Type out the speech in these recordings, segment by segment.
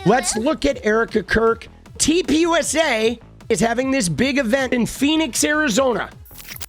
Let's look at Erika Kirk. TPUSA is having this big event in Phoenix, Arizona.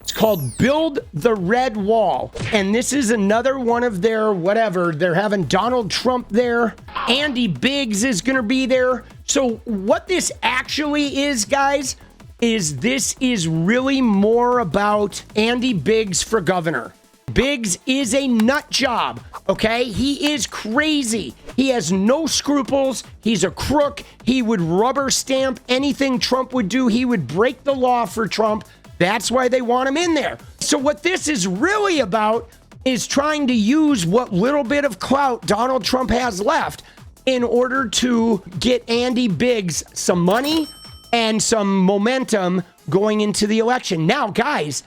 It's called Build the Red Wall. And this is another one of their whatever. They're having Donald Trump there. Andy Biggs is going to be there. So what this actually is, guys, is this is really more about Andy Biggs for governor. Biggs is a nut job, okay? He is crazy. He has no scruples. He's a crook. He would rubber stamp anything Trump would do. He would break the law for Trump. That's why they want him in there. So what this is really about is trying to use what little bit of clout Donald Trump has left in order to get Andy Biggs some money and some momentum going into the election. Now, guys,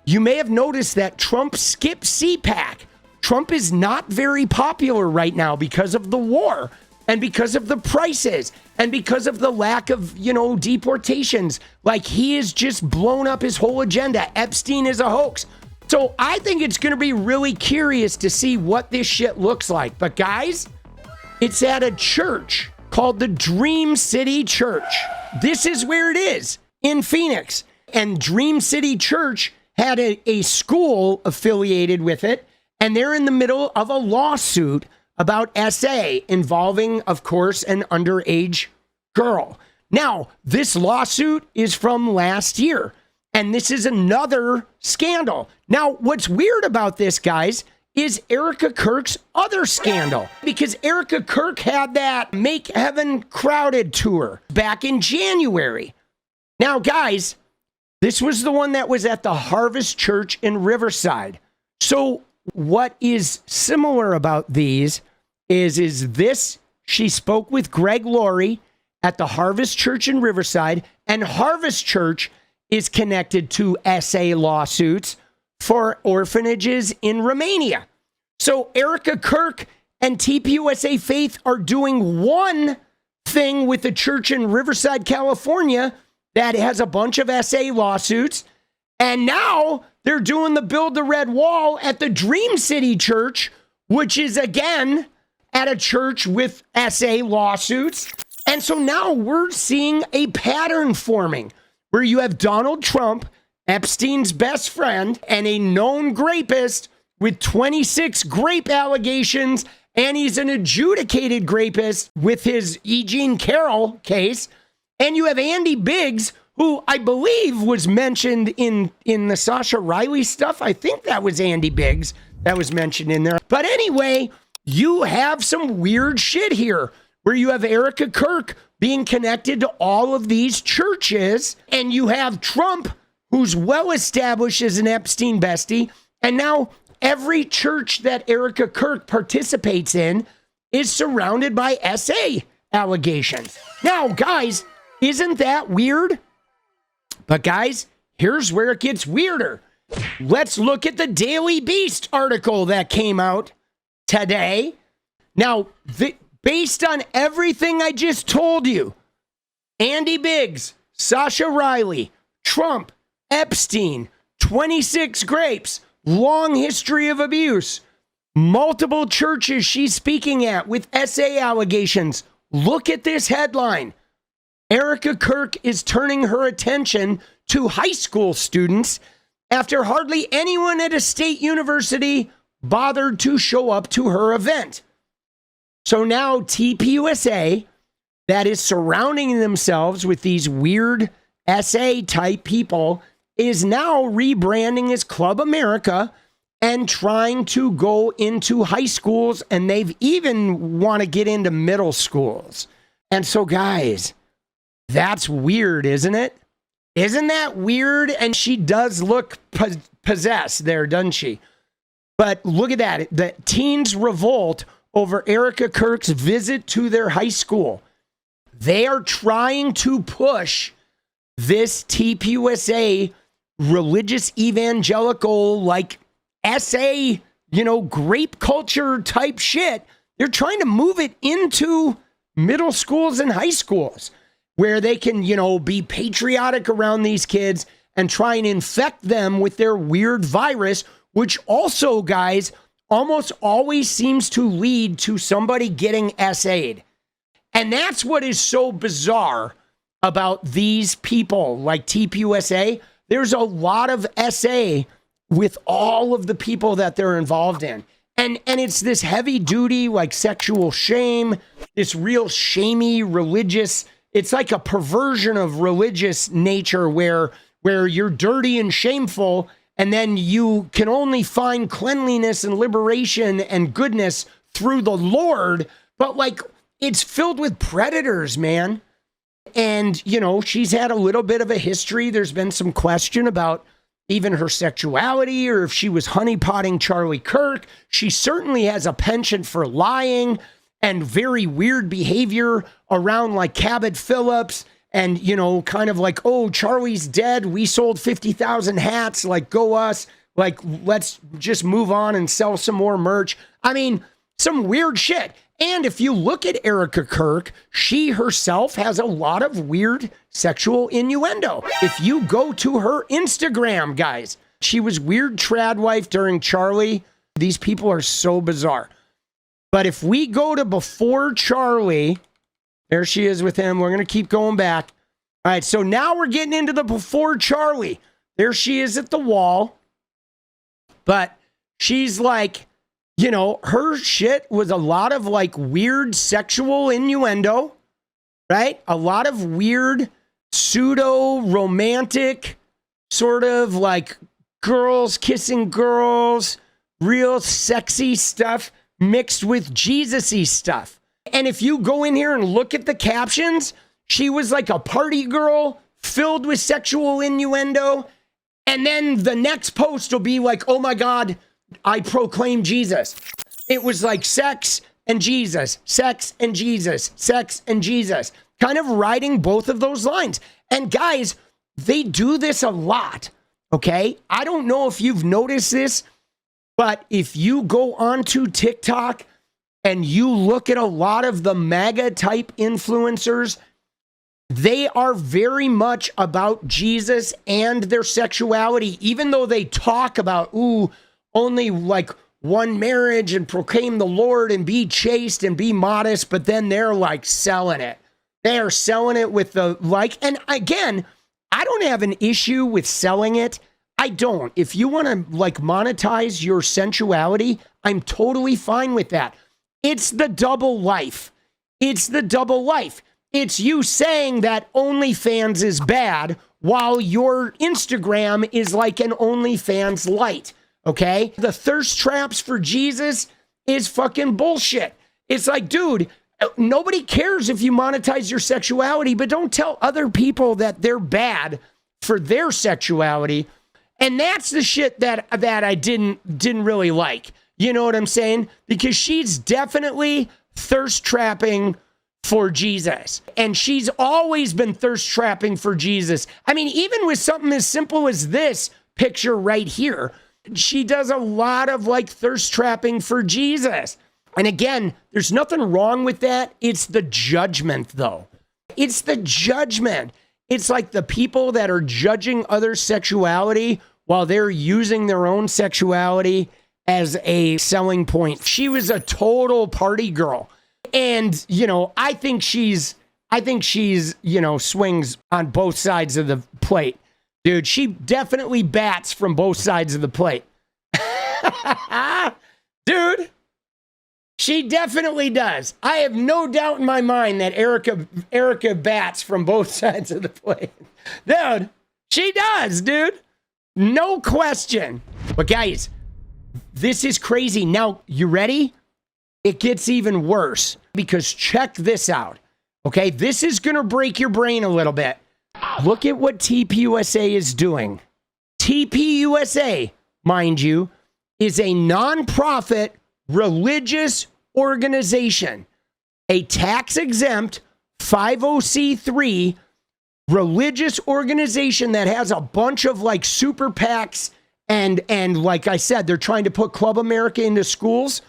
you may have noticed that Trump skipped CPAC. Trump is not very popular right now because of the war and because of the prices and because of the lack of, deportations. Like, he has just blown up his whole agenda. Epstein is a hoax. So I think it's going to be really curious to see what this shit looks like. But guys, it's at a church called the Dream City Church. This is where it is in Phoenix. And Dream City Church had a school affiliated with it. And they're in the middle of a lawsuit about SA involving, of course, an underage girl. Now, this lawsuit is from last year, and this is another scandal. Now, what's weird about this, guys, is Erika Kirk's other scandal, because Erika Kirk had that Make Heaven Crowded tour back in January. Now, guys, this was the one that was at the Harvest Church in Riverside. So what is similar about these is this, she spoke with Greg Laurie at the Harvest Church in Riverside, and Harvest Church is connected to SA lawsuits for orphanages in Romania. So Erika Kirk and TPUSA Faith are doing one thing with the church in Riverside, California that has a bunch of SA lawsuits, and now they're doing the Build the Red Wall at the Dream City Church, which is, again, at a church with SA lawsuits. And so now we're seeing a pattern forming where you have Donald Trump, Epstein's best friend, and a known rapist with 26 grape allegations, and he's an adjudicated rapist with his E. Jean Carroll case. And you have Andy Biggs, who I believe was mentioned in the Sasha Riley stuff. I think that was Andy Biggs that was mentioned in there. But anyway, you have some weird shit here where you have Erika Kirk being connected to all of these churches, and you have Trump, who's well established as an Epstein bestie, and now every church that Erika Kirk participates in is surrounded by SA allegations. Now, guys, isn't that weird? But guys, here's where it gets weirder. Let's look at the Daily Beast article that came out today. Now, based on everything I just told you, Andy Biggs, Sasha Riley, Trump, Epstein, 26 grapes, long history of abuse, multiple churches she's speaking at with SA allegations. Look at this headline. Erika Kirk is turning her attention to high school students after hardly anyone at a state university bothered to show up to her event. So now TPUSA, that is surrounding themselves with these weird SA type people, is now rebranding as Club America and trying to go into high schools, and they've even want to get into middle schools. And so, guys, that's weird, isn't it? Isn't that weird? And she does look possessed there, doesn't she? But look at that. The teens revolt over Erika Kirk's visit to their high school. They are trying to push this TPUSA religious evangelical, like SA, grape culture type shit. They're trying to move it into middle schools and high schools, where they can, be patriotic around these kids and try and infect them with their weird virus, which also, guys, almost always seems to lead to somebody getting SA'd. And that's what is so bizarre about these people like TPUSA. There's a lot of SA with all of the people that they're involved in. And it's this heavy duty, like sexual shame, this real shamey religious, it's like a perversion of religious nature where you're dirty and shameful, and then you can only find cleanliness and liberation and goodness through the Lord. But like, it's filled with predators, man. And, you know, she's had a little bit of a history. There's been some question about even her sexuality or if she was honeypotting Charlie Kirk. She certainly has a penchant for lying and very weird behavior around like Cabot Phillips and, you know, kind of like, oh, Charlie's dead. We sold 50,000 hats. Like, go us. Like, let's just move on and sell some more merch. I mean, some weird shit. And if you look at Erika Kirk, she herself has a lot of weird sexual innuendo. If you go to her Instagram, guys, she was weird trad wife during Charlie. These people are so bizarre. But if we go to before Charlie, there she is with him. We're going to keep going back. All right, so now we're getting into the before Charlie. There she is at the wall. But she's like, you know, her shit was a lot of like weird sexual innuendo, right? A lot of weird pseudo romantic sort of like girls kissing girls, real sexy stuff mixed with Jesus-y stuff. And if you go in here and look at the captions, she was like a party girl filled with sexual innuendo. And then the next post will be like, oh my God, I proclaim Jesus. It was like sex and Jesus, sex and Jesus, sex and Jesus, kind of riding both of those lines. And guys, they do this a lot, okay? I don't know if you've noticed this, but if you go onto TikTok and you look at a lot of the MAGA type influencers, they are very much about Jesus and their sexuality, even though they talk about, ooh, only like one marriage and proclaim the Lord and be chaste and be modest, but then they're like selling it. They are selling it with the like, and again, I don't have an issue with selling it. I don't. If you want to like monetize your sensuality, I'm totally fine with that. It's the double life. It's the double life. It's you saying that OnlyFans is bad while your Instagram is like an OnlyFans light. Okay? The thirst traps for Jesus is fucking bullshit. It's like, dude, nobody cares if you monetize your sexuality, but don't tell other people that they're bad for their sexuality. And that's the shit that I didn't really like. You know what I'm saying? Because she's definitely thirst trapping for Jesus. And she's always been thirst trapping for Jesus. I mean, even with something as simple as this picture right here, she does a lot of like thirst trapping for Jesus. And again, there's nothing wrong with that. It's the judgment though. It's the judgment. It's like the people that are judging other sexuality while they're using their own sexuality as a selling point. She was a total party girl. And, you know, I think she's, you know, swings on both sides of the plate. Dude, she definitely bats from both sides of the plate. Dude, she definitely does. I have no doubt in my mind that Erika bats from both sides of the plate. Dude, she does, dude. No question. But guys, this is crazy. Now, you ready? It gets even worse because check this out. Okay, this is going to break your brain a little bit. Look at what TPUSA is doing. TPUSA, mind you, is a nonprofit religious organization, a tax-exempt 50c3 religious organization that has a bunch of like super PACs and like I said, they're trying to put Club America into schools.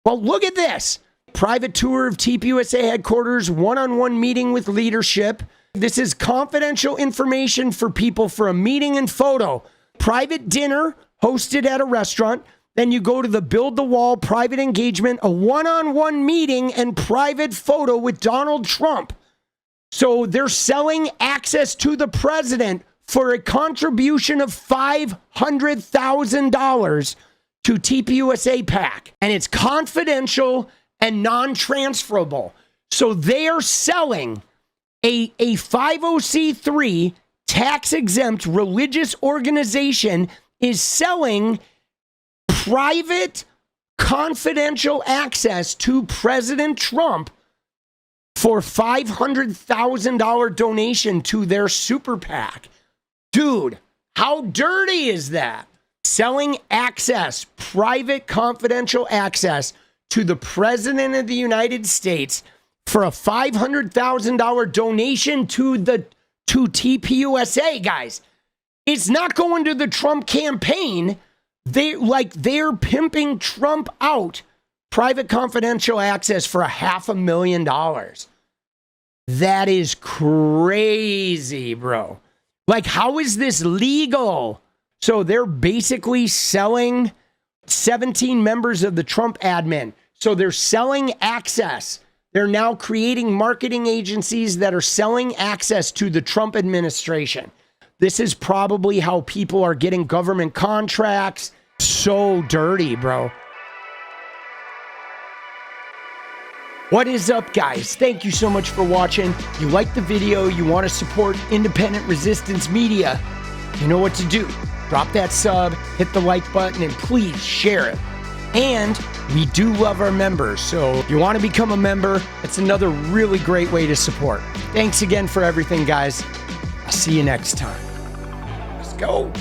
Well, look at this. Private tour of TPUSA headquarters, one-on-one meeting with leadership. This is confidential information for people for a meeting and photo. Private dinner hosted at a restaurant. Then you go to the Build the Wall private engagement, a one-on-one meeting and private photo with Donald Trump. So they're selling access to the president for a contribution of $500,000 to TPUSA PAC. And it's confidential and non-transferable. So they are selling a 50c3 tax-exempt religious organization is selling private confidential access to President Trump for $500,000 donation to their super PAC. Dude, how dirty is that? Selling access, private confidential access to the President of the United States for a $500,000 donation to TPUSA, guys. It's not going to the Trump campaign. They're pimping Trump out. Private confidential access for $500,000. That is crazy, bro. Like, how is this legal? So they're basically selling 17 members of the Trump admin. So they're selling access. They're now creating marketing agencies that are selling access to the Trump administration. This is probably how people are getting government contracts. So dirty, bro. What is up, guys? Thank you so much for watching. You like the video, you want to support independent resistance media, you know what to do. Drop that sub, hit the like button, and please share it. And we do love our members, so if you want to become a member, it's another really great way to support. Thanks again for everything, guys. I'll see you next time. Let's go.